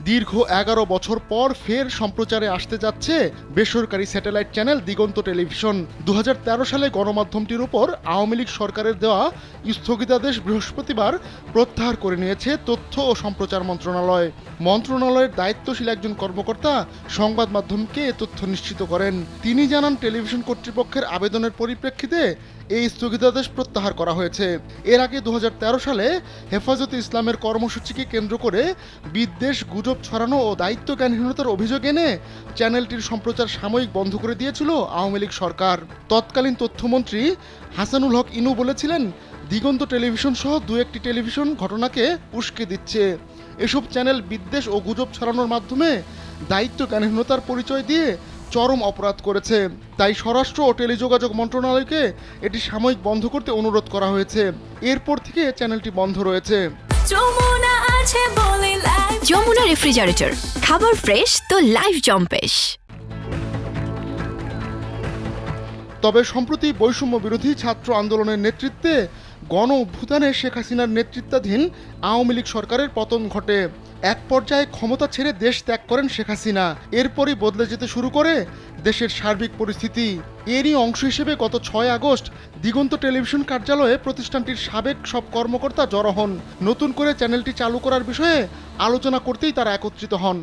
দীর্ঘ ১১ বছর পর ফের সম্প্রচারে আসতে যাচ্ছে বেসরকারি স্যাটেলাইট চ্যানেল দিগন্ত টেলিভিশন। ২০১৩ সালে গণমাধ্যমটির উপর আওয়ামী লীগ সরকারের দেওয়া স্থগিতাদেশ বৃহস্পতিবার প্রত্যাহার করে নিয়েছে তথ্য ও সম্প্রচার মন্ত্রণালয়। মন্ত্রণালয়ের দায়িত্বশীল একজন কর্মকর্তা সংবাদ মাধ্যমকে এ তথ্য নিশ্চিত করেন। তিনি জানান, টেলিভিশন কর্তৃপক্ষের আবেদনের পরিপ্রেক্ষিতে এই স্থগিতাদেশ প্রত্যাহার করা হয়েছে। এর আগে ২০১৩ সালে হেফাজতে ইসলামের কর্মসূচিকে কেন্দ্র করে বিদ্বেষ, গুজব ছড়ানো ও দায়িত্বজ্ঞানহীনতার অভিযোগ এনে চ্যানেলটির সম্প্রচার সাময়িক বন্ধ করে দিয়েছিল আওয়ামী লীগ সরকার। তৎকালীন তথ্যমন্ত্রী হাসানুল হক ইনু বলেছিলেন, দিগন্ত টেলিভিশন সহ দু একটি টেলিভিশন ঘটনাকে উস্কে দিচ্ছে। এসব চ্যানেল বিদ্বেষ ও গুজব ছড়ানোর মাধ্যমে দায়িত্বজ্ঞানহীনতার পরিচয় দিয়ে চরম অপরাধ করেছে। তাই স্বরাষ্ট্র ও টেলিযোগাযোগ মন্ত্রণালয়কে এটি সাময়িক বন্ধ করতে অনুরোধ করা হয়েছে। এরপর থেকে চ্যানেলটি বন্ধ রয়েছে। যমুনা রেফ্রিজারেটর, খাবার ফ্রেশ তো লাইফ জম্পেশ। তবে সম্প্রতি বৈষম্য বিরোধী ছাত্র আন্দোলনের নেতৃত্বে গণ অভ্যুত্থানে শেখ হাসিনার নেতৃত্বাধীন আওয়ামী লীগ সরকারের পতন ঘটে। এক পর্যায়ে ক্ষমতা ছেড়ে দেশ ত্যাগ করেন শেখ হাসিনা। এরপরই বদলে যেতে শুরু করে দেশের সার্বিক পরিস্থিতি। এরই অংশ হিসেবে গত ৬ আগস্ট দিগন্ত টেলিভিশন কার্যালয়ে প্রতিষ্ঠানটির সাবেক সব কর্মকর্তা জড়ো হন। নতুন করে চ্যানেলটি চালু করার বিষয়ে আলোচনা করতেই তারা একত্রিত হন।